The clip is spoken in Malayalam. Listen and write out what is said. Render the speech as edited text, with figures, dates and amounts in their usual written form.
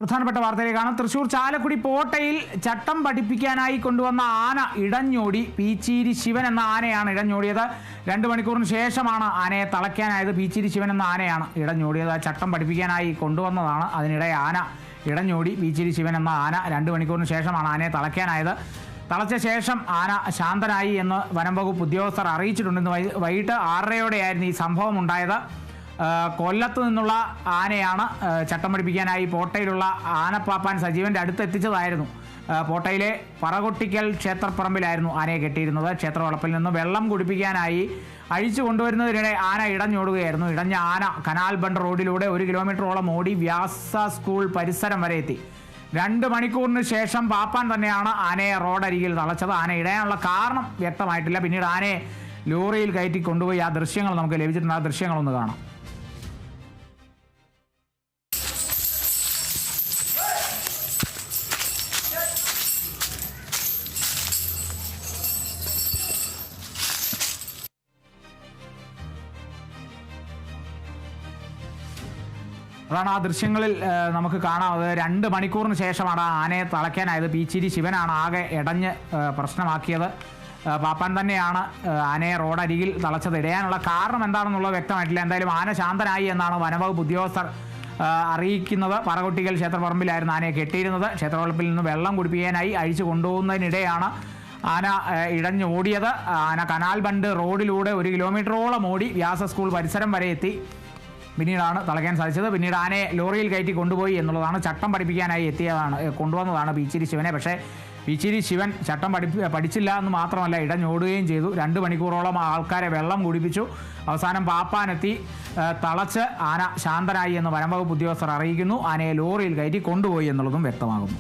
പ്രധാനപ്പെട്ട വാർത്തയിലേക്കാണ്. തൃശൂർ ചാലക്കുടി പോട്ടയിൽ ചട്ടം പഠിപ്പിക്കാനായി കൊണ്ടുവന്ന ആന ഇടഞ്ഞോടി. പീച്ചേരി ശിവൻ എന്ന ആനയാണ് ഇടഞ്ഞോടിയത്. 2 മണിക്കൂറിന് ശേഷമാണ് ആനയെ തളയ്ക്കാനായത്. പീച്ചേരി ശിവൻ എന്ന ആനയാണ് ഇടഞ്ഞോടിയത്. ചട്ടം പഠിപ്പിക്കാനായി കൊണ്ടുവന്നതാണ്. അതിനിടെ ആന ഇടഞ്ഞോടി. പീച്ചേരി ശിവൻ എന്ന ആന 2 മണിക്കൂറിന് ശേഷമാണ് ആനയെ തളയ്ക്കാനായത്. തളച്ച ശേഷം ആന ശാന്തനായി എന്ന് വനം വകുപ്പ് ഉദ്യോഗസ്ഥർ അറിയിച്ചിട്ടുണ്ട്. ഇന്ന് വൈകിട്ട് 6:30യോടെയായിരുന്നു ഈ സംഭവം ഉണ്ടായത്. കൊല്ലത്ത് നിന്നുള്ള ആനയാണ് ചട്ടം പഠിപ്പിക്കാനായി പോട്ടയിലുള്ള ആനപ്പാപ്പാൻ സജീവൻ്റെ അടുത്ത് എത്തിച്ചതായിരുന്നു. പോട്ടയിലെ പറകൊട്ടിക്കൽ ക്ഷേത്രപ്പറമ്പിലായിരുന്നു ആനയെ കെട്ടിയിരുന്നത്. ക്ഷേത്രവളപ്പിൽ നിന്ന് വെള്ളം കുടിപ്പിക്കാനായി അഴിച്ചു കൊണ്ടുവരുന്നതിനിടെ ആന ഇടഞ്ഞോടുകയായിരുന്നു. ഇടഞ്ഞ ആന കനാൽ ബണ്ട് റോഡിലൂടെ 1 കിലോമീറ്ററോളം ഓടി വ്യാസ സ്കൂൾ പരിസരം വരെ എത്തി. 2 മണിക്കൂറിന് ശേഷം പാപ്പാൻ തന്നെയാണ് ആനയെ റോഡരികിൽ തളച്ചത്. ആന ഇടയാനുള്ള കാരണം വ്യക്തമായിട്ടില്ല. പിന്നീട് ആനയെ ലോറിയിൽ കയറ്റി കൊണ്ടുപോയി ആ ദൃശ്യങ്ങൾ നമുക്ക് ലഭിച്ചിട്ടുണ്ട്. ആ ദൃശ്യങ്ങളൊന്ന് കാണാം. അതാണ് ആ ദൃശ്യങ്ങളിൽ നമുക്ക് കാണാവുന്നത്. 2 മണിക്കൂറിന് ശേഷമാണ് ആനയെ തളയ്ക്കാനായത്. പീച്ചേരി ശിവനാണ് ആകെ ഇടഞ്ഞ് പ്രശ്നമാക്കിയത്. പാപ്പാൻ തന്നെയാണ് ആനയെ റോഡരികിൽ തളച്ചത്. ഇടയാനുള്ള കാരണം എന്താണെന്നുള്ളത് വ്യക്തമായിട്ടില്ല. എന്തായാലും ആന ശാന്തനായി എന്നാണ് വനവകുപ്പ് ഉദ്യോഗസ്ഥർ അറിയിക്കുന്നത്. പറകൊട്ടിക്കൽ ക്ഷേത്രപ്പറമ്പിലായിരുന്നു ആനയെ കെട്ടിയിരുന്നത്. ക്ഷേത്രവളപ്പിൽ നിന്ന് വെള്ളം കുടിപ്പിക്കാനായി അഴിച്ചു കൊണ്ടുപോകുന്നതിനിടെയാണ് ആന ഇടഞ്ഞോടിയത്. ആന കനാൽ ബണ്ട് റോഡിലൂടെ 1 കിലോമീറ്ററോളം ഓടി വ്യാസ സ്കൂൾ പരിസരം വരെ എത്തി. പിന്നീടാണ് തളയ്ക്കാൻ സാധിച്ചത്. പിന്നീട് ആനയെ ലോറിയിൽ കയറ്റി കൊണ്ടുപോയി എന്നുള്ളതാണ്. ചട്ടം പഠിപ്പിക്കാനായി കൊണ്ടുവന്നതാണ് പീച്ചേരി ശിവനെ. പക്ഷേ പീച്ചേരി ശിവൻ ചട്ടം പഠിച്ചില്ല എന്ന് മാത്രമല്ല, ഇടഞ്ഞോടുകയും ചെയ്തു. 2 മണിക്കൂറോളം ആൾക്കാരെ വെള്ളം കുടിപ്പിച്ചു. അവസാനം പാപ്പാനെത്തി തളച്ച് ആന ശാന്തനായി എന്ന് വനം വകുപ്പ് ഉദ്യോഗസ്ഥർ അറിയിക്കുന്നു. ആനയെ ലോറിയിൽ കയറ്റി കൊണ്ടുപോയി എന്നുള്ളതും വ്യക്തമാകുന്നു.